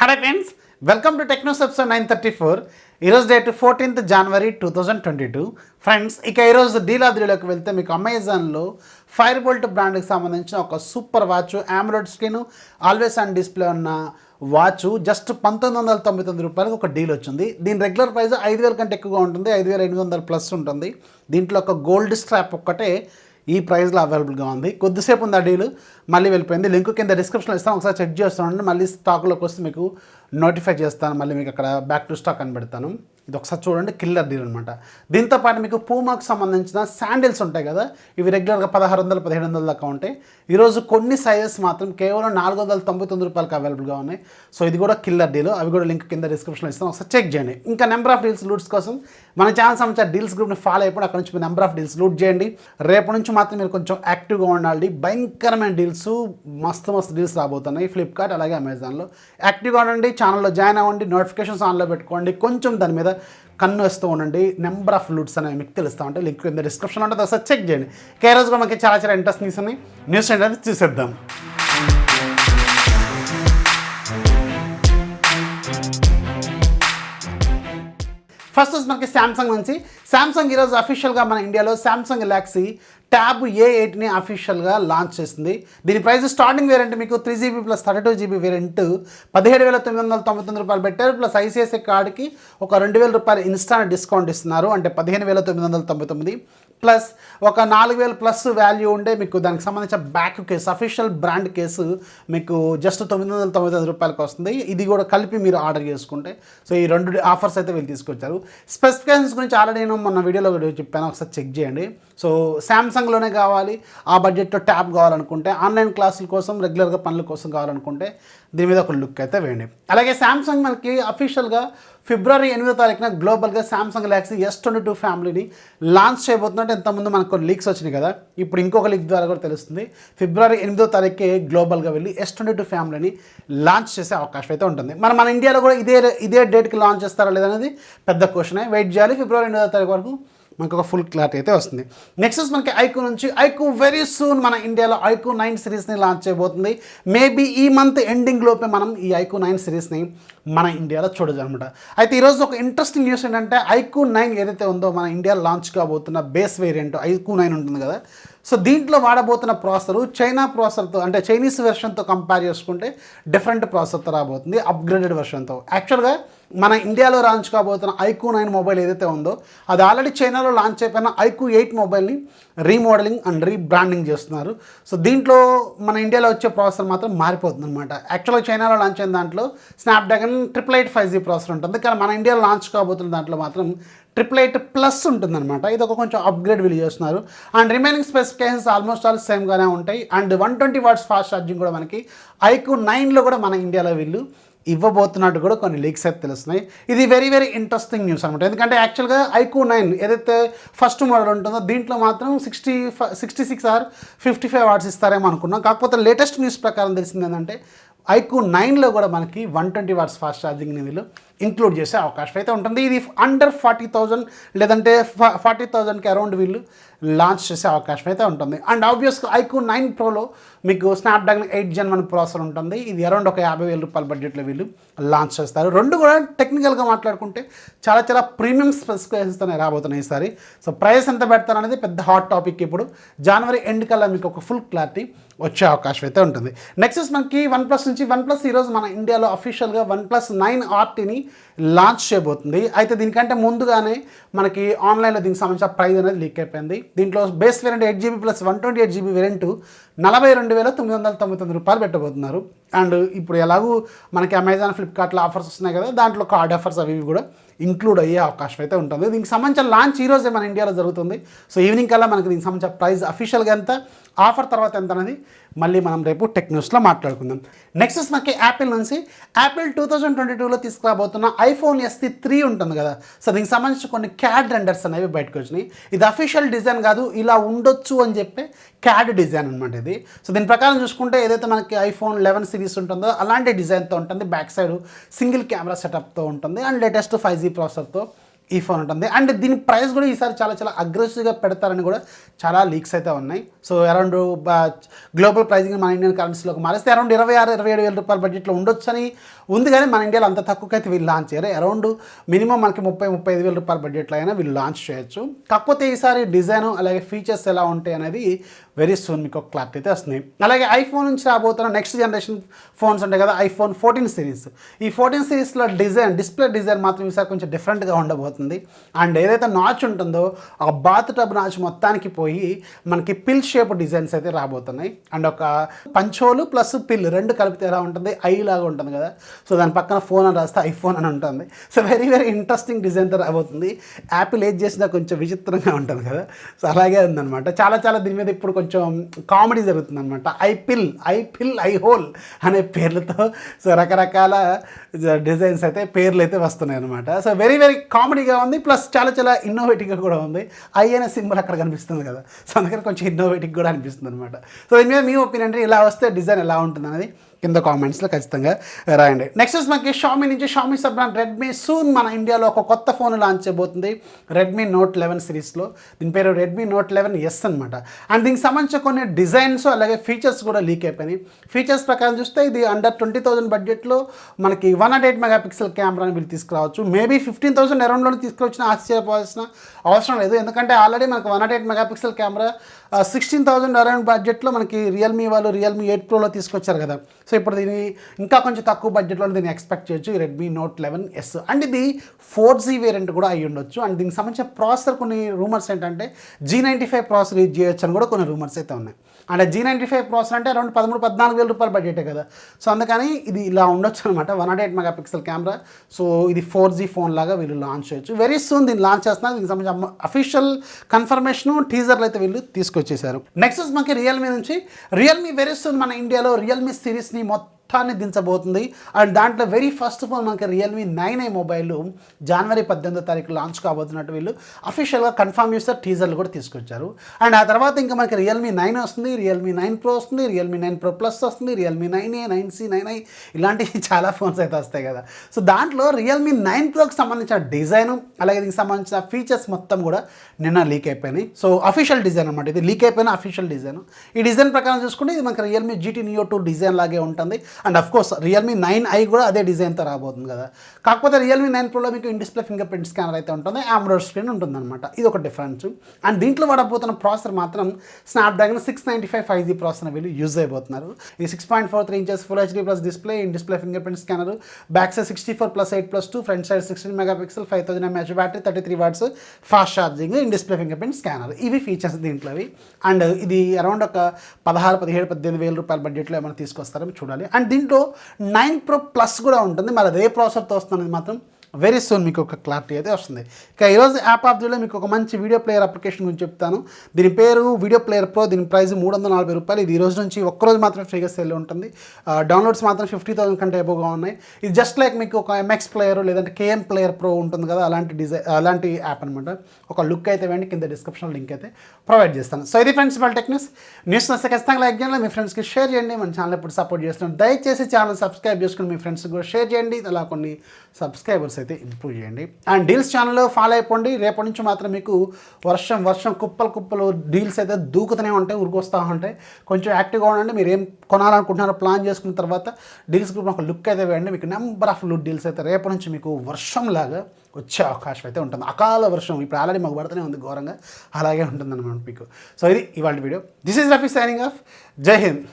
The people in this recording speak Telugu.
Hi friends, welcome to TechNews episode 934. ఈరోజు డేట్ 14th January 2022. ఫ్రెండ్స్, ఇక ఈరోజు డీల్ ఆఫ్ ది డేలోకి వెళ్తే మీకు అమెజాన్లో ఫైర్బోల్ట్ బ్రాండ్కి సంబంధించిన ఒక super watch, AMOLED screen, always on display ఉన్న వాచ్ జస్ట్ 1999 రూపాయలకు ఒక డీల్ వచ్చింది. దీని రెగ్యులర్ ప్రైస్ 5000 కంటే ఎక్కువగా ఉంటుంది, 5800 ప్లస్ ఉంటుంది. దీంట్లో ఒక గోల్డ్ స్ట్రాప్ ఒక్కటే ఈ ప్రైస్లో అవైలబుల్గా ఉంది. కొద్దిసేపు ఉంది ఆ డీల్, మళ్ళీ వెళ్ళిపోయింది. లింక్ కింద డిస్క్రిప్షన్లో ఇస్తాను, ఒకసారి చెక్ చేస్తానండి. మళ్ళీ స్టాక్లోకి వస్తే మీకు నోటిఫై చేస్తాను, మళ్ళీ మీకు అక్కడ బ్యాక్ టు స్టాక్ అని పెడతాను. ఇది ఒకసారి చూడండి, కిల్లర్ డీల్ అనమాట. దీంతో పాటు మీకు పూమాకు సంబంధించిన శాండిల్స్ ఉంటాయి కదా, ఇవి రెగ్యులర్గా 1600 1700 దాకా ఉంటాయి. ఈరోజు కొన్ని సైజెస్ మాత్రం కేవలం 499 రూపాయలకి అవైలబుల్గా ఉన్నాయి. సో ఇది కూడా కిల్లర్ డీల్, అవి కూడా లింక్ కింద డిస్క్రిప్షన్లో ఇస్తాను, ఒకసారి చెక్ చేయండి. ఇంకా నెంబర్ ఆఫ్ డీల్స్ లూట్స్ కోసం మన ఛానల్ సంబంధించిన డీల్స్ గ్రూప్ని ఫాలో అయిపోయి అక్కడ నుంచి నెంబర్ ఆఫ్ డీల్స్ లూట్ చేయండి. రేపు నుంచి మాత్రం మీరు కొంచెం యాక్టివ్గా ఉండాలి. భయంకరమైన డీల్స్, మస్తు డీల్స్ రాబోతున్నాయి ఫ్లిప్కార్ట్ అలాగే అమెజాన్లో. యాక్టివ్గా ఉండండి, ఛానల్లో జాయిన్ అవ్వండి, నోటిఫికేషన్స్ ఆన్లో పెట్టుకోండి, కొంచెం దాని మీద కన్ను వేస్తూ ఉండండి. నెంబర్ ఆఫ్ లూట్స్ అనేవి మీకు తెలుస్తూ ఉంటాయి, లింక్ కింద డిస్క్రిప్షన్ ఉంటుంది, ఒకసారి చెక్ చేయండి. ఈ రోజు కూడా మనకి చాలా ఇంట్రెస్ట్ న్యూస్ ఉన్నాయి. న్యూస్ అనేది చూసేద్దాం. ఫస్ట్ మనకి శాంసంగ్ నుంచి. శాంసంగ్ ఈరోజు అఫీషియల్గా మన ఇండియాలో శాంసంగ్ గెలాక్సీ ట్యాబ్ A8ని అఫీషియల్గా లాంచ్ చేసింది. దీని ప్రైస్ స్టార్టింగ్ వేరియంట్ మీకు 3GB ప్లస్ 32GB వేరియంట్ 17,999 రూపాయలు పెట్టారు. ప్లస్ ICICI కార్డుకి ఒక 2000 రూపాయలు ఇన్స్టాంట్ డిస్కౌంట్ ఇస్తున్నారు, అంటే 15,999. ప్లస్ ఒక 4000 ప్లస్ వాల్యూ ఉండే మీకు దానికి సంబంధించిన back case, official brand case మీకు జస్ట్ 999 రూపాయలకి వస్తుంది. ఇది కూడా కలిపి మీరు ఆర్డర్ చేసుకుంటే. సో ఈ రెండు ఆఫర్స్ అయితే వీళ్ళు తీసుకొచ్చారు. స్పెసిఫికేషన్స్ గురించి ఆల్రెడీ నేను మొన్న వీడియోలో చెప్పాను, ఒకసారి చెక్ చేయండి. సో శాంసంగ్లోనే కావాలి, ఆ బడ్జెట్లో ట్యాబ్ కావాలనుకుంటే, ఆన్లైన్ క్లాసుల కోసం, రెగ్యులర్గా పనుల కోసం కావాలనుకుంటే దీని మీద ఒక లుక్ అయితే వేయండి. అలాగే శాంసంగ్ మనకి అఫీషియల్గా February 8వ తారీఖున గ్లోబల్గా శాంసంగ్ గెలాక్సీ S22 ఫ్యామిలీని లాంచ్ చేయబోతున్నట్టు ఇంతకుముందు మనకు కొన్ని లీక్స్ వచ్చినాయి కదా, ఇప్పుడు ఇంకొక లీక్ ద్వారా కూడా తెలుస్తుంది. February 8వ తారీఖుకే గ్లోబల్గా వెళ్ళి S22 ఫ్యామిలీని లాంచ్ చేసే అవకాశం అయితే ఉంటుంది. మన ఇండియాలో కూడా ఇదే డేట్కి లాంచ్ చేస్తారా లేదనేది పెద్ద క్వశ్చనే. వెయిట్ చేయాలి. February 8వ తారీఖు వరకు మనకు ఒక ఫుల్ క్లారిటీ అయితే వస్తుంది. నెక్స్ట్ మనకి iQOO నుంచి. iQOO వెరీ సూన్ మన ఇండియాలో iQOO 9 సిరీస్ని లాంచ్ చేయబోతుంది. మేబీ ఈ మంత్ ఎండింగ్ లోపే మనం ఈ iQOO 9 సిరీస్ని మన ఇండియాలో చూడొచ్చు అనమాట. అయితే ఈరోజు ఒక ఇంట్రెస్టింగ్ న్యూస్ ఏంటంటే iQOO 9 ఏదైతే ఉందో మన ఇండియాలో లాంచ్ కాబోతున్న బేస్ వేరియంట్ iQOO 9 ఉంటుంది కదా, సో దీంట్లో వాడబోతున్న ప్రాసెసర్ చైనా ప్రాసెసర్తో, అంటే చైనీస్ వెర్షన్తో కంపేర్ చేసుకుంటే డిఫరెంట్ ప్రాసెసర్తో రాబోతుంది, అప్గ్రేడెడ్ వెర్షన్తో. యాక్చువల్గా మన ఇండియాలో లాంచ్ కాబోతున్న iQOO 9 మొబైల్ ఏదైతే ఉందో అది ఆల్రెడీ చైనాలో లాంచ్ అయిపోయిన iQOO 8 మొబైల్ని రీమోడలింగ్ అండ్ రీబ్రాండింగ్ చేస్తున్నారు. సో దీంట్లో మన ఇండియాలో వచ్చే ప్రాసెసర్ మాత్రం మారిపోతుంది అనమాట. యాక్చువల్గా చైనాలో లాంచ్ అయిన దాంట్లో స్నాప్డ్రాగన్ 888 5G ప్రాసెసర్ ఉంటుంది, కానీ మన ఇండియాలో లాంచ్ కాబోతున్న దాంట్లో మాత్రం 888 ప్లస్ ఉంటుందన్నమాట. ఇది ఒక కొంచెం అప్గ్రేడ్ వీళ్ళు చేస్తున్నారు. And remaining specifications almost all సేమ్గానే ఉంటాయి. అండ్ 120 వాట్స్ ఫాస్ట్ ఛార్జింగ్ కూడా మనకి iQOO 9లో కూడా మన ఇండియాలో వీళ్ళు ఇవ్వబోతున్నట్టు కూడా కొన్ని లీక్స్ అయితే తెలుస్తున్నాయి. ఇది వెరీ ఇంట్రెస్టింగ్ న్యూస్ అనమాట. ఎందుకంటే యాక్చువల్గా iQOO 9 ఏదైతే ఫస్ట్ మోడల్ ఉంటుందో దీంట్లో మాత్రం 66 ఆర్ 55 వాట్స్ ఇస్తారేమో అనుకున్నాం. కాకపోతే లేటెస్ట్ న్యూస్ ప్రకారం తెలిసింది ఏంటంటే iQOO 9లో కూడా మనకి 120 వాట్స్ ఫాస్ట్ ఛార్జింగ్ని వీళ్ళు ఇంక్లూడ్ చేసే అవకాశం అయితే ఉంటుంది. ఇది అండర్ 40,000 లేదంటే 40,000కి అరౌండ్ వీళ్ళు లాంచ్ చేసే అవకాశం అయితే ఉంటుంది. అండ్ ఆబ్వియస్గా iQOO 9 ప్రోలో మీకు స్నాప్డ్రాగన్ 8 Gen 1 ప్రాసెసర్ ఉంటుంది. ఇది అరౌండ్ ఒక 50,000 రూపాయల బడ్జెట్లో వీళ్ళు లాంచ్ చేస్తారు. రెండు కూడా టెక్నికల్గా మాట్లాడుకుంటే చాలా ప్రీమియం స్పెసిఫికేషన్స్తోనే రాబోతున్నాయి ఈసారి. సో ప్రైస్ ఎంత పెడతారనేది పెద్ద హాట్ టాపిక్. ఇప్పుడు జనవరి ఎండ్ కల్లా మీకు ఒక ఫుల్ క్లారిటీ వచ్చే అవకాశం అయితే ఉంటుంది. నెక్స్ట్ మనకి OnePlus నుంచి. OnePlus ఈరోజు మన ఇండియాలో అఫీషియల్గా OnePlus 9RTని లాంచ్ చేయబోతుంది. అయితే దీనికంటే ముందుగానే మనకి ఆన్లైన్లో దీనికి సంబంధించిన ప్రైస్ అనేది లీక్ అయిపోయింది. దీంట్లో base variant 8GB plus 128GB variant 42,999 రూపాయలు పెట్టబోతున్నారు. అండ్ ఇప్పుడు ఎలాగూ మనకి అమెజాన్, ఫ్లిప్కార్ట్లో ఆఫర్స్ వస్తున్నాయి కదా, దాంట్లో కార్డ్ ఆఫర్స్ అవి కూడా ఇంక్లూడ్ అయ్యే అవకాశం అయితే ఉంటుంది. దీనికి సంబంధించిన లాంచ్ ఈరోజే మన ఇండియాలో జరుగుతుంది. సో ఈవినింగ్ కల్లా మనకి దీనికి సంబంధించిన ప్రైస్ అఫీషియల్గా ఎంత, ఆఫర్ తర్వాత ఎంత అనేది మళ్ళీ మనం రేపు టెక్ న్యూస్లో మాట్లాడుకుందాం. నెక్స్ట్ మనకి యాపిల్ నుంచి. యాపిల్ 2022లో తీసుకురాబోతున్న iPhone SE 3 ఉంటుంది కదా, సో దీనికి సంబంధించి కొన్ని CAD రెండర్స్ అనేవి బయటకు వచ్చినాయి. ఇది అఫీషియల్ డిజైన్ కాదు, ఇలా ఉండొచ్చు అని చెప్పే CAD డిజైన్ అనమాట ఇది. సో దీని ప్రకారం చూసుకుంటే ఏదైతే మనకి iPhone 11 సిరీస్ ఉంటుందో అలాంటి డిజైన్తో ఉంటుంది. బ్యాక్ సైడ్ సింగిల్ కెమెరా సెటప్తో ఉంటుంది అండ్ లేటెస్ట్ 5G ప్రాసెసర్తో ఈ ఫోన్ ఉంటుంది. అండ్ దీని ప్రైస్ కూడా ఈసారి చాలా అగ్రెసివ్గా పెడతారని కూడా చాలా లీక్స్ అయితే ఉన్నాయి. సో అరౌండ్ గ్లోబల్ ప్రైజింగ్ మన ఇండియన్ కరెన్సీలోకి మారిస్తే అరౌండ్ 26-27 వేల రూపాయల బడ్జెట్లో ఉండొచ్చని ఉంది, కానీ మన ఇండియాలో అంత తక్కువకి అయితే వీళ్ళు లాంచ్ చేయరు. అరౌండ్ మినిమం మనకి 35 వేల రూపాయల బడ్జెట్లో అయినా వీళ్ళు లాంచ్ చేయొచ్చు. కాకపోతే ఈసారి డిజైన్ అలాగే ఫీచర్స్ ఎలా ఉంటాయి అనేది వెరీ సూన్ మీకు ఒక క్లారిటీ అయితే వస్తుంది. అలాగే ఐఫోన్ నుంచి రాబోతున్న నెక్స్ట్ జనరేషన్ ఫోన్స్ ఉంటాయి కదా, ఐఫోన్ 14 సిరీస్. ఈ 14 సిరీస్లో డిస్ప్లే డిజైన్ మాత్రం ఈసారి కొంచెం డిఫరెంట్గా ఉండబోతుంది. అండ్ ఏదైతే నాచ్ ఉంటుందో ఆ బాత్ టబ్ నాచ్ మొత్తానికి పోయి మనకి పిల్ షేప్ డిజైన్స్ అయితే రాబోతున్నాయి. అండ్ ఒక పంచోలు ప్లస్ పిల్ రెండు కలిపితే ఎలా ఉంటుంది, ఐ లాగా ఉంటుంది కదా, సో దాని పక్కన ఫోన్ అని రాస్తే ఐఫోన్ అని ఉంటుంది. సో వెరీ ఇంట్రెస్టింగ్ డిజైన్తో రాబోతుంది. యాపిల్ ఏది చేసినా కొంచెం విచిత్రంగా ఉంటుంది కదా, సో అలాగే ఉందన్నమాట. చాలా దీని మీద ఇప్పుడు కొంచెం కామెడీ జరుగుతుంది అనమాట. ఐ హోల్ అనే పేర్లతో సో రకరకాల డిజైన్స్ అయితే పేర్లు అయితే వస్తున్నాయి అనమాట. సో వెరీ కామెడీగా ఉంది, ప్లస్ చాలా ఇన్నోవేటివ్గా కూడా ఉంది. ఐ అనే సింబల్ అక్కడ కనిపిస్తుంది కదా, సో అందుకని కొంచెం ఇన్నోవేటివ్ కూడా అనిపిస్తుంది అనమాట. సో దీని మీద మీ ఒపీనియన్ అంటే ఇలా వస్తే డిజైన్ ఎలా ఉంటుంది అనేది కింద కామెంట్స్లో ఖచ్చితంగా రాయండి. నెక్స్ట్ మనకి షామీ నుంచి Xiaomi sub brand Redmi soon మన ఇండియాలో ఒక కొత్త ఫోన్ లాంచ్ చేయబోతుంది. రెడ్మీ నోట్ 11 సిరీస్లో. దీని పేరు రెడ్మీ నోట్ 11S అనమాట. అండ్ దీనికి సంబంధించిన కొన్ని డిజైన్స్ అలాగే ఫీచర్స్ కూడా లీక్ అయిపోయినాయి. ఫీచర్స్ ప్రకారం చూస్తే ఇది అండర్ 20,000 బడ్జెట్లో మనకి 108 మెగాపిక్సెల్ కెమెరాని వీళ్ళు తీసుకురావచ్చు. మేబీ 15,000 అరౌండ్లో తీసుకువచ్చిన ఆశ్చర్యపోవాల్సిన అవసరం లేదు, ఎందుకంటే ఆల్రెడీ మనకు 108 మెగాపిక్సెల్ కెమెరా 16,000 అరౌండ్ బడ్జెట్లో మనకి రియల్మీ వాళ్ళు రియల్మీ 8 ప్రోలో తీసుకొచ్చారు కదా. సో ఇప్పుడు దీన్ని ఇంకా కొంచెం తక్కువ బడ్జెట్లో దీన్ని ఎక్స్పెక్ట్ చేయొచ్చు, రెడ్మీ నోట్ 11S. అండ్ ఇది 4G వేరియంట్ కూడా అయ్యి ఉండొచ్చు. అండ్ దీనికి సంబంధించిన ప్రాసెసర్ కొన్ని రూమర్స్ ఏంటంటే G95 ప్రాసెసర్ యూజ్ చేయొచ్చు అని కూడా కొన్ని రూమర్స్ అయితే ఉన్నాయి. అండ్ G95 ప్రాసెసర్ అంటే అరౌండ్ 13-14 వేల రూపాయల బడ్జెటే కదా, సో అందుకని ఇది ఇలా ఉండొచ్చు అనమాట. 108 మెగాపిక్సెల్ కెమెరా, సో ఇది 4G ఫోన్ లాగా వీళ్ళు లాంచ్ చేయొచ్చు. వెరీ సూన్ దీన్ని లాంచ్ చేస్తున్నారు. దీనికి సంబంధించిన అఫీషియల్ కన్ఫర్మేషన్ టీజర్లు అయితే వీళ్ళు తీసుకొచ్చేసారు. నెక్స్ట్ మనకి రియల్మీ నుంచి రియల్మీ వెరీ సూన్ మన ఇండియాలో రియల్మీ సిరీస్ని మొత్తాన్ని దించబోతుంది. అండ్ దాంట్లో వెరీ ఫస్ట్ ఫోన్ మనకి రియల్మీ 9A మొబైల్ జనవరి 18వ తారీఖు లాంచ్ కాబోతున్నట్టు వీళ్ళు అఫీషియల్గా కన్ఫర్మ్ చేస్తారు. టీజర్లు కూడా తీసుకొచ్చారు. అండ్ ఆ తర్వాత ఇంకా మనకి రియల్మీ 9 వస్తుంది, రియల్మీ 9 Pro వస్తుంది, రియల్మీ 9 Pro Plus వస్తుంది, రియల్మీ 9A, 9C, 9I ఇలాంటివి చాలా ఫోన్స్ అయితే వస్తాయి కదా. సో దాంట్లో రియల్మీ 9 Proకి సంబంధించిన డిజైన్ అలాగే దీనికి సంబంధించిన ఫీచర్స్ మొత్తం కూడా నిన్న లీక్ అయిపోయినాయి. సో అఫీషియల్ డిజైన్ అనమాట, ఇది లీక్ అయిపోయిన అఫీషియల్ డిజైన్. ఈ డిజైన్ ప్రకారం చూసుకుంటే ఇది మనకి రియల్మీ GT Neo 2 డిజైన్ లాగే ఉంటుంది. And of course Realme 9i కూడా అదే డిజైన్తో రాబోతుంది కదా. కాకపోతే రియల్మీ 9 Proలో మీకు in display fingerprint scanner అయితే ఉంటుంది, AMOLED స్క్రీన్ ఉంటుందన్నమాట. ఇది ఒక డిఫరెన్స్. అండ్ దీంట్లో వాడబోతున్న ప్రాసెసర్ మాత్రం స్నాప్డ్రాగన్ 695 5G ప్రాసెసర్ వీళ్ళు యూజ్ అయిపోతున్నారు. ఇది 6.43 inches full HD plus display, in display fingerprint scanner, back side 64+8+2, front side 16 megapixel, 5000 mAh battery, 33 watts fast charging, in display fingerprint scanner. ఇవి ఫీచర్స్ దీంట్లో అవి. అండ్ ఇది అరౌండ్ ఒక 16-17 వేల రూపాయల బడ్జెట్లో ఏమైనా తీసుకొస్తారని చూడాలి. అండ్ దీంట్లో 9 Pro Plus కూడా ఉంటుంది. మరి అదే ప్రాసెసర్తో వస్తున్నది మాత్రం వెరీ సూన్ మీకు ఒక క్లారిటీ అయితే వస్తుంది. ఇక ఈరోజు యాప్ ఆఫ్ దిలో మీకు ఒక మంచి వీడియో ప్లేయర్ అప్లికేషన్ గురించి చెప్తాను. దీని పేరు వీడియో ప్లేయర్ ప్రో. దీని ప్రైస్ 340 రూపాయలు. ఇది ఈ రోజు నుంచి ఒక్కరోజు మాత్రం ఫ్రీగా సేల్ ఉంటుంది. డౌన్లోడ్స్ మాత్రం 50,000 కంటే ఎబోగా ఉన్నాయి. ఇది జస్ట్ లైక్ మీకు ఒక MX ప్లేయర్ లేదంటే KM ప్లేయర్ ప్రో ఉంటుంది కదా, అలాంటి యాప్ అనమాట. ఒక లుక్ అయితే వేయండి, కింద డిస్క్రిప్షన్లో లింక్ అయితే ప్రొవైడ్ చేస్తాను. సో ఇది ఫ్రెండ్స్ వాళ్ళ టెక్నిక్స్ న్యూస్ వస్తే ఖచ్చితంగా లైక్ చేయండి, మీ ఫ్రెండ్స్కి షేర్ చేయండి. మన ఛానల్ ఎప్పుడు సపోర్ట్ చేస్తున్నాను, దయచేసి ఛానల్ సబ్స్క్రైబ్ చేసుకుని మీ ఫ్రెండ్స్కి కూడా షేర్ చేయండి. అలా కొన్ని సబ్స్క్రైబర్స్ అయితే ఇంప్రూవ్ చేయండి. అండ్ డీల్స్ ఛానల్లో ఫాలో అయిపోండి. రేపటి నుంచి మాత్రం మీకు వర్షం కుప్పలు డీల్స్ అయితే దూకుతూనే ఉంటాయి, ఉరికొస్తూ ఉంటాయి. కొంచెం యాక్టివ్గా ఉండండి. మీరు ఏం కొనాలనుకుంటున్నారో ప్లాన్ చేసుకున్న తర్వాత డీల్స్ గ్రూప్ ఒక లుక్ అయితే వేయండి. మీకు నెంబర్ ఆఫ్ డీల్స్ అయితే రేపటి నుంచి మీకు వర్షంలాగా వచ్చే అవకాశం అయితే ఉంటుంది. అకాల వర్షం ఇప్పుడు ఆల్రెడీ మాకు పడుతూనే ఉంది ఘోరంగా, అలాగే ఉంటుందన్నమాట మీకు. సో ఇది ఇవాళ video. This is Rafi signing off. జై హింద్.